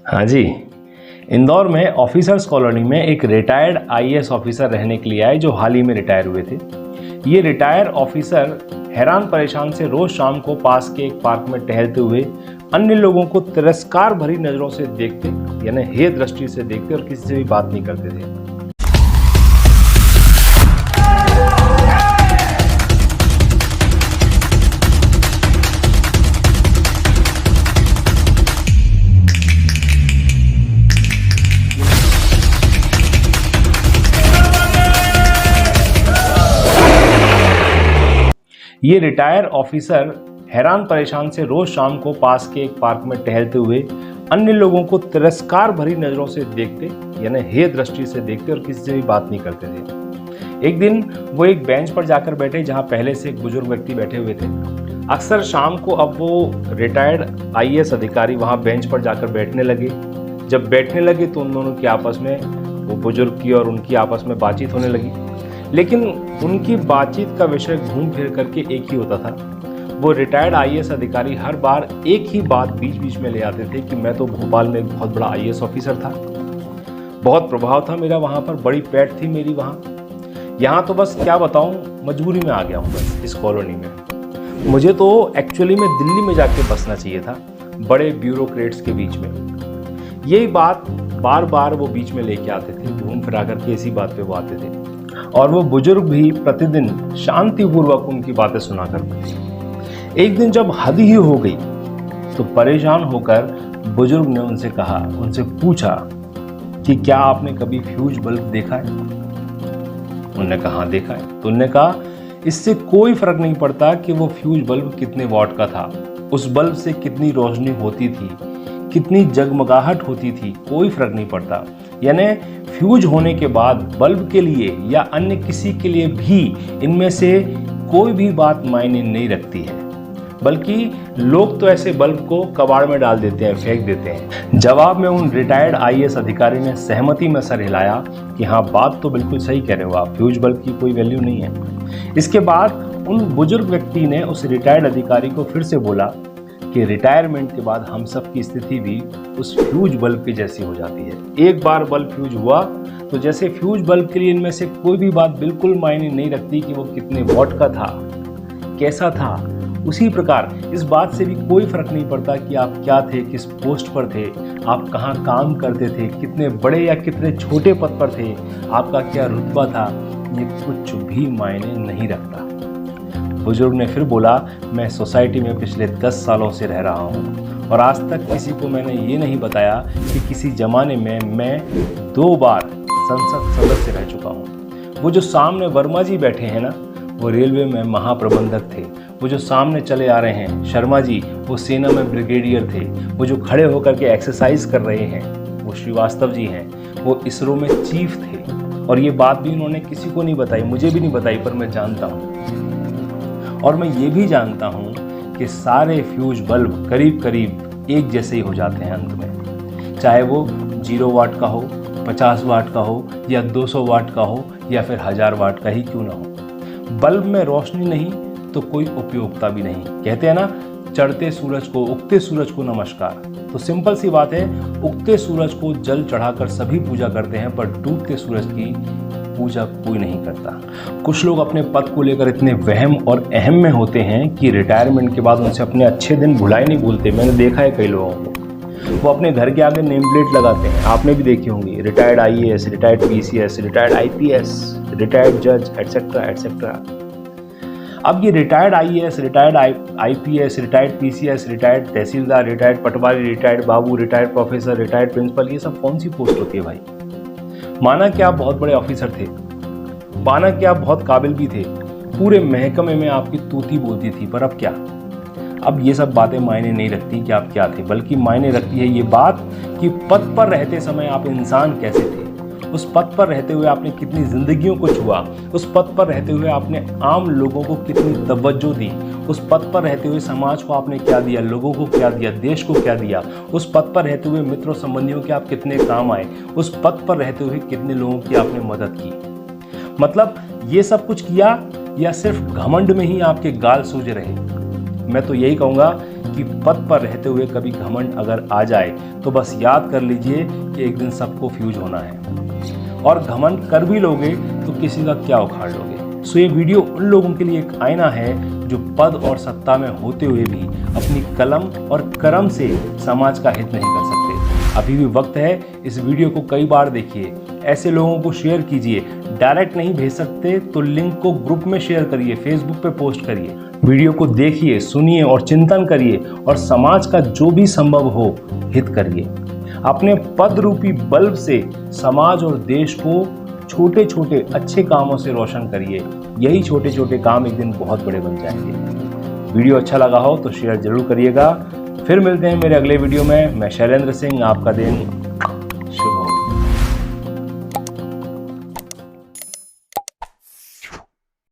हाँ जी। इंदौर में officers colony में एक रिटायर्ड आईएएस ऑफिसर रहने के लिए आए जो हाल ही में रिटायर हुए थे। ये रिटायर ऑफिसर हैरान परेशान से रोज शाम को पास के एक पार्क में टहलते हुए अन्य लोगों को तिरस्कार भरी नजरों से देखते, यानी हे दृष्टि से देखते और किसी से भी बात नहीं करते थे। ये रिटायर ऑफिसर हैरान परेशान से रोज शाम को पास के एक पार्क में टहलते हुए अन्य लोगों को तिरस्कार भरी नजरों से देखते, यानी हे दृष्टि से देखते और किसी से भी बात नहीं करते थे। एक दिन वो एक बेंच पर जाकर बैठे जहां पहले से एक बुजुर्ग व्यक्ति बैठे हुए थे। अक्सर शाम को अब वो रिटायर्ड आईएएस अधिकारी वहां बेंच पर जाकर बैठने लगे। जब बैठने लगे तो उन दोनों की आपस में, वो बुजुर्ग की और उनकी आपस में बातचीत होने लगी, लेकिन उनकी बातचीत का विषय घूम फिर करके एक ही होता था। वो रिटायर्ड आईएएस अधिकारी हर बार एक ही बात बीच बीच में ले आते थे कि मैं तो भोपाल में एक बहुत बड़ा आईएएस ऑफिसर था, बहुत प्रभाव था मेरा वहाँ पर, बड़ी पैठ थी मेरी वहाँ, यहाँ तो बस क्या बताऊँ, मजबूरी में आ गया हूँ बस इस कॉलोनी में। मुझे तो एक्चुअली में दिल्ली में जाके बसना चाहिए था, बड़े ब्यूरोक्रेट्स के बीच में। यही बात बार बार वो बीच में लेके आते थे, घूम फिरा करके इसी बात पे वो आते थे और वो बुजुर्ग भी प्रतिदिन शांतिपूर्वक उनकी बातें सुना करते थे। एक दिन जब हद ही हो गई तो परेशान होकर बुजुर्ग ने उनसे कहा, उनसे पूछा कि क्या आपने कभी फ्यूज बल्ब देखा है? उन्होंने कहा हाँ देखा है। तो उन्होंने कहा इससे कोई फर्क नहीं पड़ता कि वो फ्यूज बल्ब कितने वॉट का था, उस बल्ब से कितनी रोशनी होती थी, कितनी जगमगाहट होती थी, कोई फर्क नहीं पड़ता। यानी फ्यूज होने के बाद बल्ब के लिए या अन्य किसी के लिए भी इनमें से कोई भी बात मायने नहीं रखती है, बल्कि लोग तो ऐसे बल्ब को कबाड़ में डाल देते हैं, फेंक देते हैं। जवाब में उन रिटायर्ड आईएएस अधिकारी ने सहमति में सर हिलाया कि हाँ बात तो बिल्कुल सही कह रहे हो आप, फ्यूज बल्ब की कोई वैल्यू नहीं है। इसके बाद उन बुजुर्ग व्यक्ति ने उस रिटायर्ड अधिकारी को फिर से बोला कि रिटायरमेंट के बाद हम सब की स्थिति भी उस फ्यूज बल्ब की जैसी हो जाती है। एक बार बल्ब फ्यूज हुआ तो जैसे फ्यूज बल्ब के लिए इनमें से कोई भी बात बिल्कुल मायने नहीं रखती कि वो कितने वॉट का था, कैसा था, उसी प्रकार इस बात से भी कोई फर्क नहीं पड़ता कि आप क्या थे, किस पोस्ट पर थे, आप कहाँ काम करते थे, कितने बड़े या कितने छोटे पद पर थे, आपका क्या रुतबा था, ये कुछ भी मायने नहीं रखता। बुजुर्ग ने फिर बोला, मैं सोसाइटी में पिछले 10 सालों से रह रहा हूँ और आज तक किसी को मैंने ये नहीं बताया कि किसी ज़माने में मैं 2 बार संसद सदस्य रह चुका हूँ। वो जो सामने वर्मा जी बैठे हैं ना, वो रेलवे में महाप्रबंधक थे। वो जो सामने चले आ रहे हैं शर्मा जी, वो सेना में ब्रिगेडियर थे। वो जो खड़े होकर के एक्सरसाइज कर रहे हैं वो श्रीवास्तव जी हैं, वो इसरो में चीफ थे। और ये बात भी उन्होंने किसी को नहीं बताई, मुझे भी नहीं बताई, पर मैं जानता हूँ। और मैं ये भी जानता हूँ कि सारे फ्यूज बल्ब करीब करीब एक जैसे ही हो जाते हैं अंत में, चाहे वो 0 वाट का हो, 50 वाट का हो या 200 वाट का हो या फिर 1000 वाट का ही क्यों ना हो। बल्ब में रोशनी नहीं तो कोई उपयोगिता भी नहीं। कहते हैं ना, चढ़ते सूरज को, उगते सूरज को नमस्कार। तो सिंपल सी बात है, उगते सूरज को जल चढ़ाकर सभी पूजा करते हैं, पर डूबते सूरज की पूजा कोई नहीं करता। कुछ लोग अपने पद को लेकर इतने वहम और अहम में होते हैं कि रिटायरमेंट के बाद उनसे अपने अच्छे दिन भुलाए नहीं भूलते। मैंने देखा है कई लोगों को, वो अपने घर के आगे नेम प्लेट लगाते हैं, आपने भी देखी होंगी, retired IAS, retired PCS, retired IPS, retired जज, एटसेट्रा एटसेट्रा। अब ये retired IAS, retired IPS, retired PCS, retired tehsildar, retired patwari, retired babu, retired professor, retired principal, ये सब कौन सी पोस्ट होती है भाई? माना कि आप बहुत बड़े ऑफिसर थे, माना कि आप बहुत काबिल भी थे, पूरे महकमे में आपकी तूती बोलती थी, पर अब क्या? अब ये सब बातें मायने नहीं रखती कि आप क्या थे, बल्कि मायने रखती है ये बात कि पद पर रहते समय आप इंसान कैसे थे, उस पद पर रहते हुए आपने कितनी जिंदगियों को छुआ, उस पद पर रहते हुए आपने आम लोगों को कितनी तवज्जो दी, उस पद पर रहते हुए समाज को आपने क्या दिया, लोगों को क्या दिया, देश को क्या दिया, उस पद पर रहते हुए मित्रों संबंधियों के आप कितने काम आए, उस पद पर रहते हुए कितने लोगों की आपने मदद की। मतलब ये सब कुछ किया या सिर्फ घमंड में ही आपके गाल सूजे रहे? मैं तो यही कहूँगा कि पद पर रहते हुए कभी घमंड अगर आ जाए तो बस याद कर लीजिए कि एक दिन सबको फ्यूज होना है, और घमंड कर भी लोगे तो किसी का क्या उखाड़ लोगे। सो ये वीडियो उन लोगों के लिए एक आईना है जो पद और सत्ता में होते हुए भी अपनी कलम और कर्म से समाज का हित नहीं कर सकते। अभी भी वक्त है, इस वीडियो को कई बार देखिए, ऐसे लोगों को शेयर कीजिए। डायरेक्ट नहीं भेज सकते तो लिंक को ग्रुप में शेयर करिए, फेसबुक पे पोस्ट करिए। वीडियो को देखिए, सुनिए और चिंतन करिए, और समाज का जो भी संभव हो हित करिए। अपने पद रूपी बल्ब से समाज और देश को छोटे छोटे अच्छे कामों से रोशन करिए। यही छोटे छोटे काम एक दिन बहुत बड़े बन जाएंगे। वीडियो अच्छा लगा हो तो शेयर जरूर करिएगा। फिर मिलते हैं मेरे अगले वीडियो में। मैं शैलेंद्र सिंह, आपका दिन